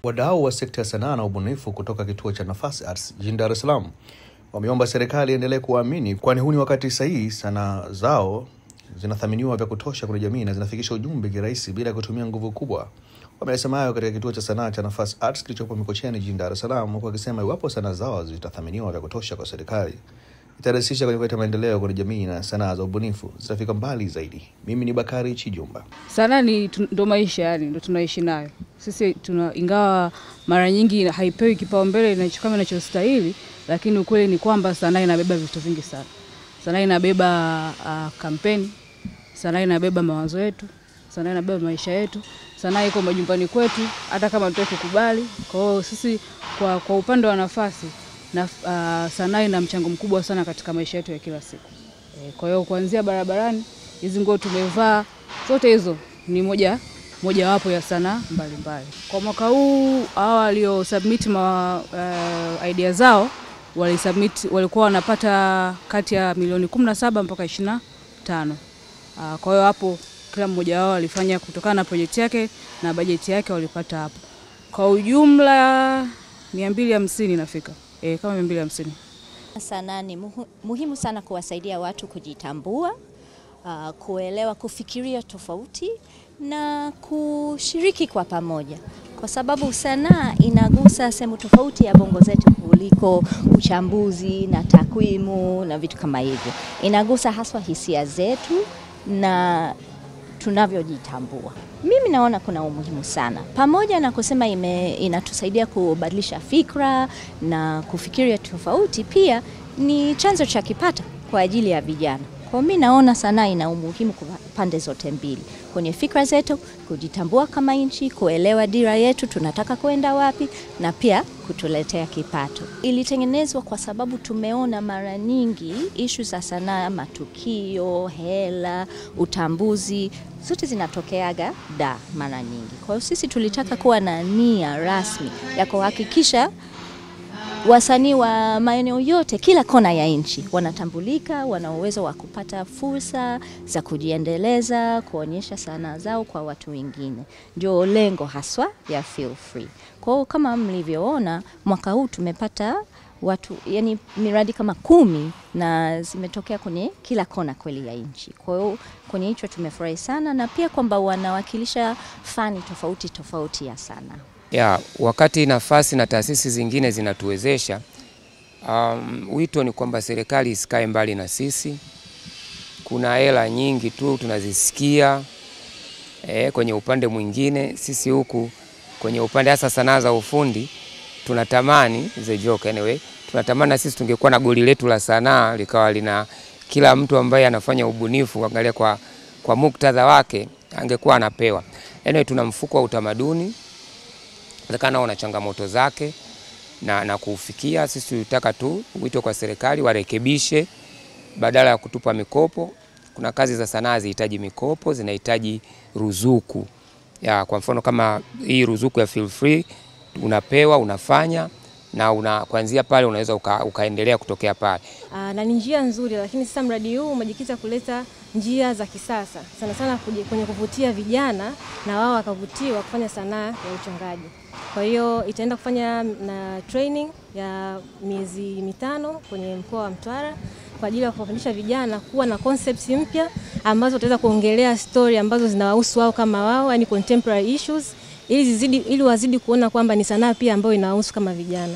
Wadau wa sekta ya sanaa na ubunifu kutoka kituo cha Nafasi Arts jijini Dar es Salaam wameomba serikali iendelee kuamini, kwani huu ni wakati sahihi sanaa zao zinathaminiwa vya kutosha kwa jamii na zinafikisha ujumbe kirahisi bila kutumia nguvu kubwa. Wamesema hayo katika kituo cha sanaa cha Nafasi Arts kilichopo Mikocheni jijini Dar es Salaam, huku wakisema iwapo sanaa zao zitathaminiwa vya kutosha kwa serikali, itarahisisha kwenye kuleta maendeleo kwa jamii na sanaa za ubunifu zitafika mbali zaidi. Mimi ni Bakari Chijumba. Sanaa ndo maisha, yani ndo tunaishi nayo. Sisi ingawa mara nyingi haipewi kipaumbele kama inachostahili, lakini ukweli ni kwamba sanaa inabeba vitu vingi sana. Sanaa inabeba kampeni, sanaa inabeba mawazo yetu, sanaa inabeba maisha yetu, sanaa iko majumbani kwetu hata kama tutaki kukubali. Kwa hiyo sisi kwa upande wa Nafasi na sanaa ina mchango mkubwa sana katika maisha yetu ya kila siku. Kwa hiyo kuanzia barabarani, hizi nguo tumevaa, zote hizo ni moja wapo ya sanaa mbalimbali. Kwa mwaka huu hao walio submit idea zao walikuwa wanapata kati ya milioni 17 mpaka 25. Kwa hiyo hapo kila mmoja wao alifanya kutokana na project yake na bajeti yake walipata hapo. Kwa ujumla 250 inafika. Kama 250. Sanaa ni muhimu sana kuwasaidia watu kujitambua, kuelewa, kufikiria tofauti na kushiriki kwa pamoja. Kwa sababu sanaa inagusa sehemu tofauti ya bongo zetu kuliko uchambuzi na takwimu na vitu kama hivyo. Inagusa haswa hisia zetu na tunavyojitambua. Mimi naona kuna umuhimu sana. Pamoja na kusema inatusaidia kubadilisha fikra na kufikiria tofauti, pia ni chanzo cha kipato kwa ajili ya vijana. Kwa mimi naona sanaa ina umuhimu kwa pande zote mbili. Kwenye fikra zetu, kujitambua kama nchi, kuelewa dira yetu, tunataka kwenda wapi, na pia kutuletea kipato. Ilitengenezwa kwa sababu tumeona mara nyingi issue za sanaa, matukio, hela, utambuzi, zote zinatokeaga mara nyingi. Kwa hiyo sisi tulitaka kuwa na nia rasmi ya kuhakikisha wasanii wa maeneo yote kila kona ya nchi wanatambulika, wana uwezo wa kupata fursa za kujiendeleza, kuonyesha sanaa zao kwa watu wengine. Ndio lengo haswa ya Feel Free. Kwa hiyo kama mlivyoona mwaka huu tumepata watu, yani miradi kama 10 na zimetokea kwenye kila kona kweli ya nchi. Kwa hiyo kwenye hicho tumefurahi sana, na pia kwamba wanawakilisha fani tofauti ya sanaa. Wakati Nafasi na taasisi zingine zinatuwezesha, wito ni kwamba serikali isikae mbali na sisi. Kuna hela nyingi tu tunazisikia kwenye upande mwingine. Sisi huku kwenye upande hasa sanaa za ufundi tunatamani tunatamani sisi tungekuwa na goli letu la sanaa likawa lina kila mtu ambaye anafanya ubunifu, angalia kwa muktadha wake angekuwa anapewa. Tuna mfuko wa utamaduni, kana una changamoto zake na kufikia. Sisi tunataka tu wito kwa serikali warekebishe, badala ya kutupa mikopo. Kuna kazi za sanaa zinahitaji mikopo, zinahitaji ruzuku. Kwa mfano kama hii ruzuku ya Feel Free, unapewa, unafanya na kuanzia pale unaweza ukaendelea kutokea pale. Na ni njia nzuri, lakini sasa mradi huu umejikita kuleta njia za kisasa sana kwenye kuvutia vijana na wao wakavutiwa kufanya sanaa ya uchongaji. Kwa hiyo itaenda kufanya na training ya miezi 5 kwenye mkoa wa Mtwara kwa ajili ya kufundisha vijana kuwa na concepts mpya ambazo wataweza kuongelea story ambazo zinawahusu wao kama wao, yani contemporary issues, ili wazidi kuona kwamba ni sanaa pia ambayo inawahusu kama vijana.